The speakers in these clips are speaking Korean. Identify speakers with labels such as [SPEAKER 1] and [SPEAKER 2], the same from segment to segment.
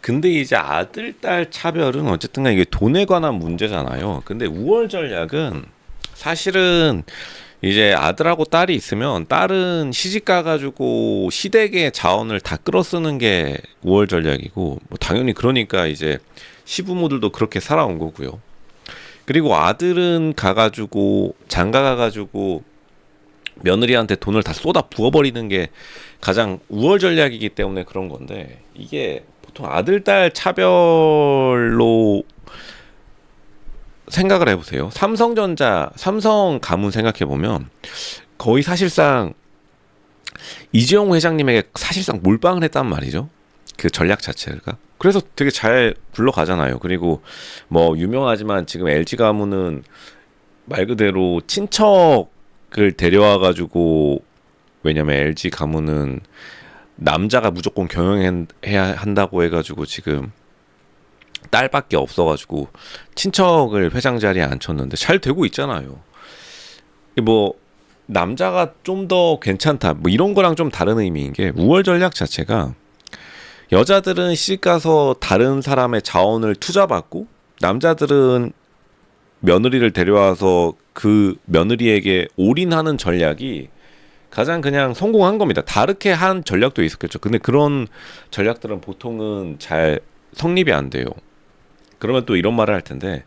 [SPEAKER 1] 근데 이제 아들 딸 차별은 어쨌든 간에 이게 돈에 관한 문제잖아요. 근데 우월 전략은 사실은 이제 아들하고 딸이 있으면 딸은 시집 가가지고 시댁의 자원을 다 끌어쓰는 게 우월 전략이고, 뭐 당연히 그러니까 이제 시부모들도 그렇게 살아온 거고요. 그리고 아들은 가가지고 장가 가가지고 며느리한테 돈을 다 쏟아 부어버리는 게 가장 우월 전략이기 때문에 그런 건데, 이게 보통 아들 딸 차별로 생각을 해보세요. 삼성전자, 삼성 가문 생각해보면 거의 사실상 이재용 회장님에게 사실상 몰빵을 했단 말이죠. 그 전략 자체가. 그래서 되게 잘 굴러가잖아요. 그리고 뭐 유명하지만 지금 LG 가문은 말 그대로 친척을 데려와가지고, 왜냐면 LG 가문은 남자가 무조건 경영해야 한다고 해가지고 지금 딸밖에 없어가지고 친척을 회장 자리에 앉혔는데 잘 되고 있잖아요. 뭐 남자가 좀 더 괜찮다 뭐 이런 거랑 좀 다른 의미인 게, 우월 전략 자체가 여자들은 시집 가서 다른 사람의 자원을 투자받고 남자들은 며느리를 데려와서 그 며느리에게 올인하는 전략이 가장 그냥 성공한 겁니다. 다르게 한 전략도 있었겠죠. 근데 그런 전략들은 보통은 잘 성립이 안 돼요. 그러면 또 이런 말을 할 텐데,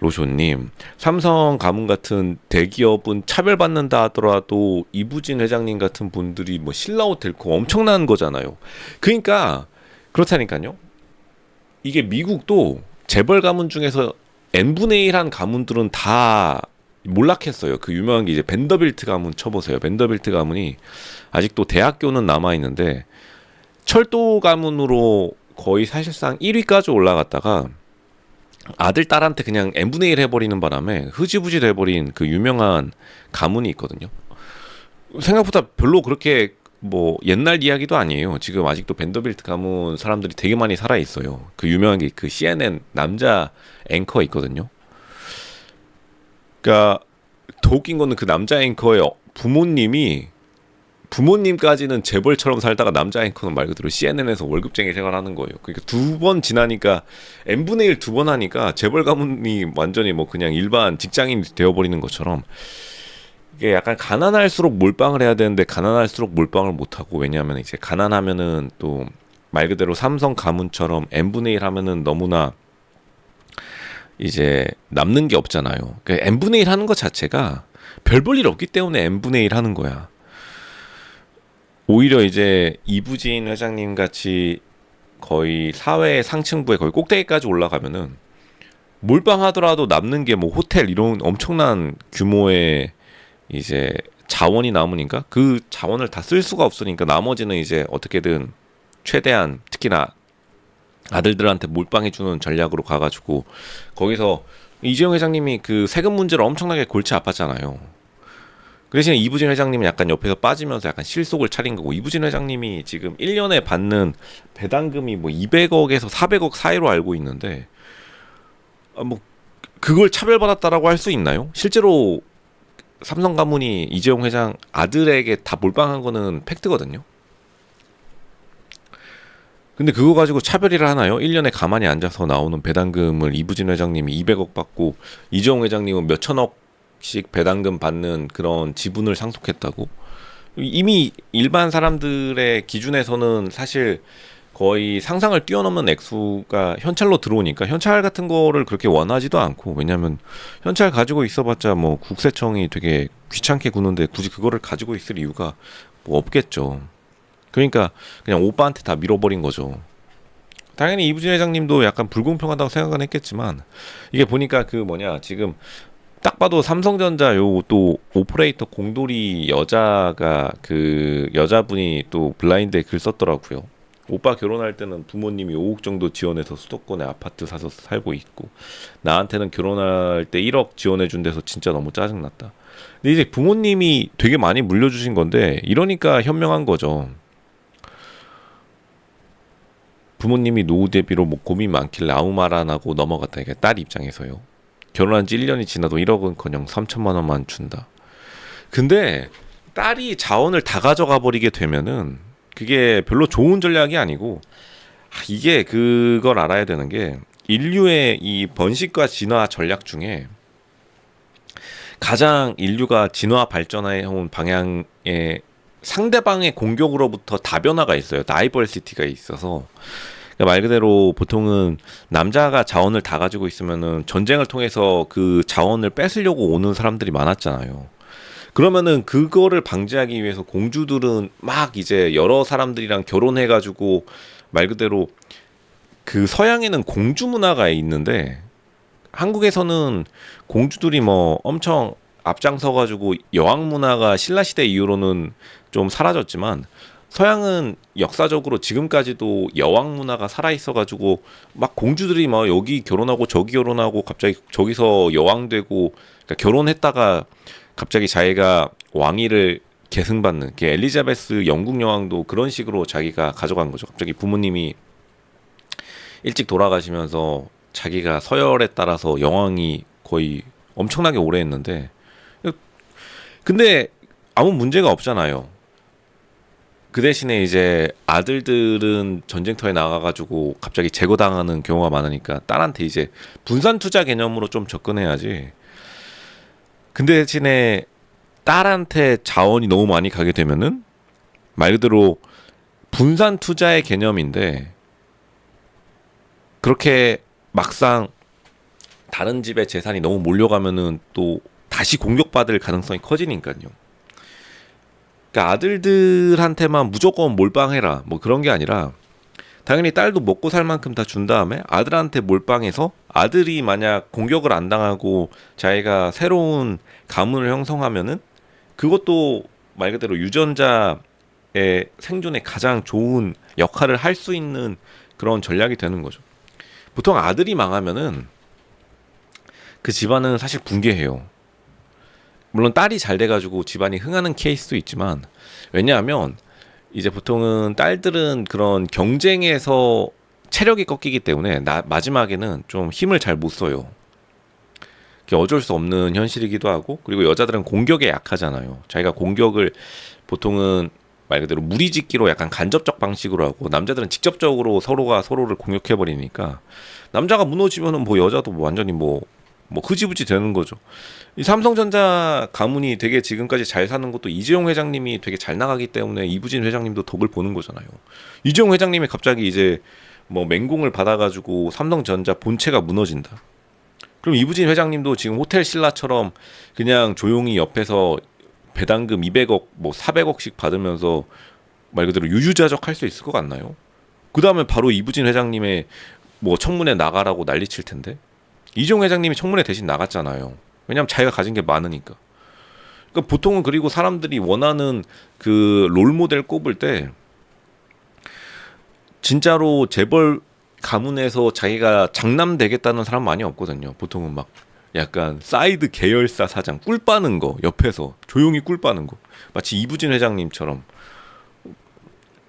[SPEAKER 1] 로쇼님, 삼성 가문 같은 대기업은 차별받는다 하더라도 이부진 회장님 같은 분들이 뭐 신라호 텔코 엄청난 거잖아요. 그러니까 그렇다니까요. 이게 미국도 재벌 가문 중에서 n분의 1 한 가문들은 다 몰락했어요. 그 유명한 게 이제 벤더빌트 가문 쳐보세요. 벤더빌트 가문이 아직도 대학교는 남아있는데 철도 가문으로 거의 사실상 1위까지 올라갔다가 아들 딸한테 그냥 n분의 1 해버리는 바람에 흐지부지 돼버린 그 유명한 가문이 있거든요. 생각보다 별로 그렇게 뭐 옛날 이야기도 아니에요. 지금 아직도 벤더빌트 가문 사람들이 되게 많이 살아 있어요. 그 유명한 게 그 CNN 남자 앵커 있거든요. 그러니까 더 웃긴 거는 그 남자 앵커의 부모님까지는 재벌처럼 살다가 남자 앵커는 말 그대로 CNN에서 월급쟁이 생활하는 거예요. 그러니까 두 번 지나니까 n분의 1 두 번 하니까 재벌 가문이 완전히 뭐 그냥 일반 직장인이 되어버리는 것처럼, 이게 약간 가난할수록 몰빵을 해야 되는데 가난할수록 몰빵을 못하고, 왜냐하면 이제 가난하면은 또 말 그대로 삼성 가문처럼 n분의 1 하면은 너무나 이제 남는 게 없잖아요. 그러니까 n분의 1 하는 것 자체가 별 볼 일 없기 때문에 n분의 1 하는 거야. 오히려 이제 이부진 회장님 같이 거의 사회 상층부에 거의 꼭대기까지 올라가면은 몰빵하더라도 남는 게 뭐 호텔 이런 엄청난 규모의 이제 자원이 남으니까 그 자원을 다 쓸 수가 없으니까 나머지는 이제 어떻게든 최대한, 특히나 아들들한테 몰빵해주는 전략으로 가가지고, 거기서 이재용 회장님이 그 세금 문제를 엄청나게 골치 아팠잖아요. 그 대신에 이부진 회장님은 약간 옆에서 빠지면서 약간 실속을 차린 거고, 이부진 회장님이 지금 1년에 받는 배당금이 뭐 200억에서 400억 사이로 알고 있는데, 뭐 그걸 차별받았다라고 할 수 있나요? 실제로 삼성 가문이 이재용 회장 아들에게 다 몰빵한 거는 팩트거든요. 근데 그거 가지고 차별이라 하나요? 1년에 가만히 앉아서 나오는 배당금을 이부진 회장님이 200억 받고 이재용 회장님은 몇천억씩 배당금 받는 그런 지분을 상속했다고? 이미 일반 사람들의 기준에서는 사실 거의 상상을 뛰어넘는 액수가 현찰로 들어오니까 현찰 같은 거를 그렇게 원하지도 않고, 왜냐면 현찰 가지고 있어봤자 뭐 국세청이 되게 귀찮게 구는데 굳이 그거를 가지고 있을 이유가 뭐 없겠죠. 그러니까 그냥 오빠한테 다 밀어버린 거죠. 당연히 이부진 회장님도 약간 불공평하다고 생각은 했겠지만, 이게 보니까 그 뭐냐, 지금 딱 봐도 삼성전자 요 또 오퍼레이터 공돌이 여자가, 그 여자분이 또 블라인드에 글 썼더라고요. 오빠 결혼할 때는 부모님이 5억 정도 지원해서 수도권에 아파트 사서 살고 있고, 나한테는 결혼할 때 1억 지원해준 데서 진짜 너무 짜증났다. 근데 이제 부모님이 되게 많이 물려주신 건데 이러니까 현명한 거죠. 부모님이 노후 대비로 뭐 고민 많길래 아무 말 안 하고 넘어갔다. 이게 딸 입장에서요. 결혼한 지 1년이 지나도 1억은커녕 3천만 원만 준다. 근데 딸이 자원을 다 가져가 버리게 되면은 그게 별로 좋은 전략이 아니고, 이게 그걸 알아야 되는 게 인류의 이 번식과 진화 전략 중에 가장 인류가 진화 발전해 온 방향에 상대방의 공격으로부터 다변화가 있어요. 다이버시티가 있어서 그러니까 말 그대로 보통은 남자가 자원을 다 가지고 있으면은 전쟁을 통해서 그 자원을 뺏으려고 오는 사람들이 많았잖아요. 그러면은 그거를 방지하기 위해서 공주들은 막 이제 여러 사람들이랑 결혼해가지고 말 그대로 그 서양에는 공주 문화가 있는데 한국에서는 공주들이 뭐 엄청 앞장서가지고 여왕 문화가 신라 시대 이후로는 좀 사라졌지만 서양은 역사적으로 지금까지도 여왕 문화가 살아 있어가지고 막 공주들이 막 여기 결혼하고 저기 결혼하고 갑자기 저기서 여왕 되고 그러니까 결혼했다가 갑자기 자기가 왕위를 계승받는 게 엘리자베스 영국 여왕도 그런 식으로 자기가 가져간 거죠. 갑자기 부모님이 일찍 돌아가시면서 자기가 서열에 따라서 여왕이 거의 엄청나게 오래 했는데 근데 아무 문제가 없잖아요. 그 대신에 이제 아들들은 전쟁터에 나가가지고 갑자기 제거당하는 경우가 많으니까 딸한테 이제 분산 투자 개념으로 좀 접근해야지. 근데 대신에 딸한테 자원이 너무 많이 가게 되면은 말 그대로 분산 투자의 개념인데 그렇게 막상 다른 집의 재산이 너무 몰려가면은 또 다시 공격받을 가능성이 커지니까요. 그러니까 아들들한테만 무조건 몰빵해라 뭐 그런 게 아니라 당연히 딸도 먹고 살 만큼 다 준 다음에 아들한테 몰빵해서 아들이 만약 공격을 안 당하고 자기가 새로운 가문을 형성하면은 그것도 말 그대로 유전자의 생존에 가장 좋은 역할을 할 수 있는 그런 전략이 되는 거죠. 보통 아들이 망하면은 그 집안은 사실 붕괴해요. 물론 딸이 잘 돼가지고 집안이 흥하는 케이스도 있지만 왜냐하면 이제 보통은 딸들은 그런 경쟁에서 체력이 꺾이기 때문에 마지막에는 좀 힘을 잘 못 써요. 그게 어쩔 수 없는 현실이기도 하고 그리고 여자들은 공격에 약하잖아요. 자기가 공격을 보통은 말 그대로 무리짓기로 약간 간접적 방식으로 하고 남자들은 직접적으로 서로가 서로를 공격해 버리니까 남자가 무너지면은 뭐 여자도 완전히 뭐 흐지부지 되는 거죠. 이 삼성전자 가문이 되게 지금까지 잘 사는 것도 이재용 회장님이 되게 잘 나가기 때문에 이부진 회장님도 덕을 보는 거잖아요. 이재용 회장님이 갑자기 이제 뭐 맹공을 받아가지고 삼성전자 본체가 무너진다. 그럼 이부진 회장님도 지금 호텔 신라처럼 그냥 조용히 옆에서 배당금 200억 뭐 400억씩 받으면서 말 그대로 유유자적 할 수 있을 것 같나요? 그 다음에 바로 이부진 회장님의 뭐 청문회 나가라고 난리칠 텐데 이재용 회장님이 청문회 대신 나갔잖아요. 왜냐하면 자기가 가진 게 많으니까. 그러니까 보통은 그리고 사람들이 원하는 그 롤모델 꼽을 때 진짜로 재벌 가문에서 자기가 장남되겠다는 사람 많이 없거든요. 보통은 막 약간 사이드 계열사 사장 꿀 빠는 거 옆에서 조용히 꿀 빠는 거 마치 이부진 회장님처럼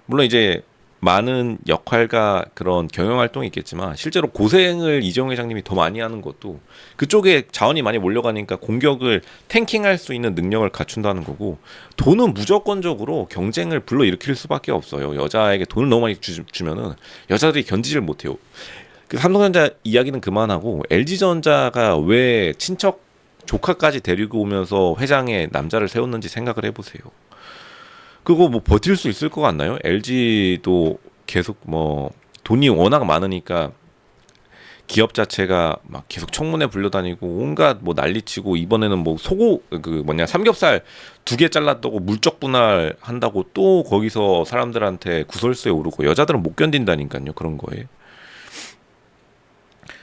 [SPEAKER 1] 물론 이제 많은 역할과 그런 경영 활동이 있겠지만 실제로 고생을 이재용 회장님이 더 많이 하는 것도 그쪽에 자원이 많이 몰려가니까 공격을 탱킹할 수 있는 능력을 갖춘다는 거고 돈은 무조건적으로 경쟁을 불러일으킬 수밖에 없어요. 여자에게 돈을 너무 많이 주면은 여자들이 견디질 못해요. 그 삼성전자 이야기는 그만하고 LG전자가 왜 친척 조카까지 데리고 오면서 회장에 남자를 세웠는지 생각을 해보세요. 그거 뭐 버틸 수 있을 것 같나요? LG도 계속 뭐 돈이 워낙 많으니까 기업 자체가 막 계속 청문회 불려다니고 온갖 뭐 난리치고 이번에는 뭐 삼겹살 2개 잘랐다고 물적 분할 한다고 또 거기서 사람들한테 구설수에 오르고 여자들은 못 견딘다니까요. 그런 거에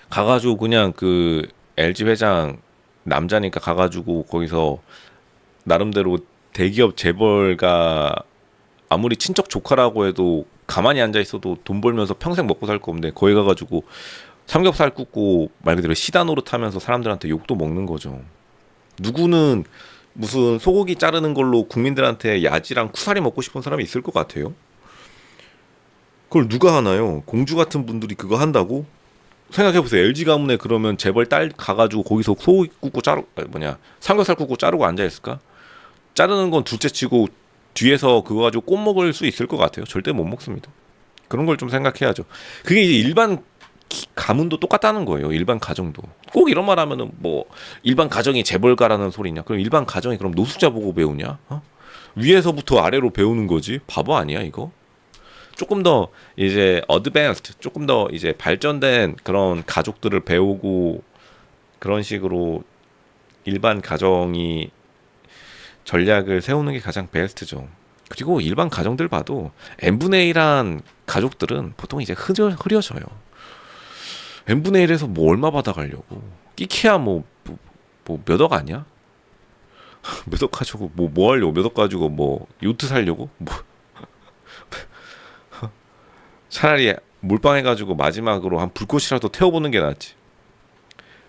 [SPEAKER 1] 가가지고 그냥 그 LG 회장 남자니까 가가지고 거기서 나름대로 대기업 재벌가 아무리 친척 조카라고 해도 가만히 앉아 있어도 돈 벌면서 평생 먹고 살 거 없는데 거기 가가지고 삼겹살 굽고 말 그대로 시다 노릇하면서 사람들한테 욕도 먹는 거죠. 누구는 무슨 소고기 자르는 걸로 국민들한테 야지랑 쿠사리 먹고 싶은 사람이 있을 것 같아요. 그걸 누가 하나요? 공주 같은 분들이 그거 한다고? 생각해보세요. LG 가문에 그러면 재벌 딸 가가지고 거기서 소고기 굽고 삼겹살 굽고 자르고 앉아있을까? 자르는 건 둘째 치고 뒤에서 그거 가지고 꽃 먹을 수 있을 것 같아요. 절대 못 먹습니다. 그런 걸 좀 생각해야죠. 그게 이제 일반 가문도 똑같다는 거예요. 일반 가정도. 꼭 이런 말 하면은 뭐 일반 가정이 재벌가라는 소리냐? 그럼 일반 가정이 그럼 노숙자 보고 배우냐? 어? 위에서부터 아래로 배우는 거지. 바보 아니야 이거? 조금 더 이제 어드밴스드, 조금 더 이제 발전된 그런 가족들을 배우고 그런 식으로 일반 가정이 전략을 세우는 게 가장 베스트죠. 그리고 일반 가정들 봐도 n분의 1한 가족들은 보통 이제 흐려져요. n분의 1에서 뭐 얼마 받아가려고. 끼케야 뭐 몇 억 아니야? 몇 억 가지고 뭐 하려고. 몇 억 가지고 뭐 요트 살려고? 뭐 차라리 몰빵해가지고 마지막으로 한 불꽃이라도 태워보는 게 낫지.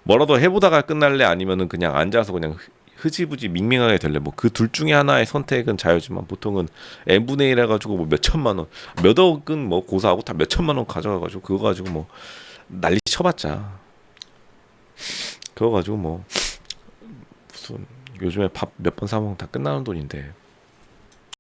[SPEAKER 1] 뭐라도 해보다가 끝날래? 아니면은 그냥 앉아서 그냥 흐지부지 밍밍하게 될래? 뭐 그 둘 중에 하나의 선택은 자유지만 보통은 n분의 1 해가지고 뭐 몇 천만 원, 몇 억은 뭐 고사하고 다 몇 천만 원 가져가가지고 그거 가지고 뭐 난리 쳐봤자 그거 가지고 뭐 무슨 요즘에 밥 몇 번 사 먹으면 다 끝나는 돈인데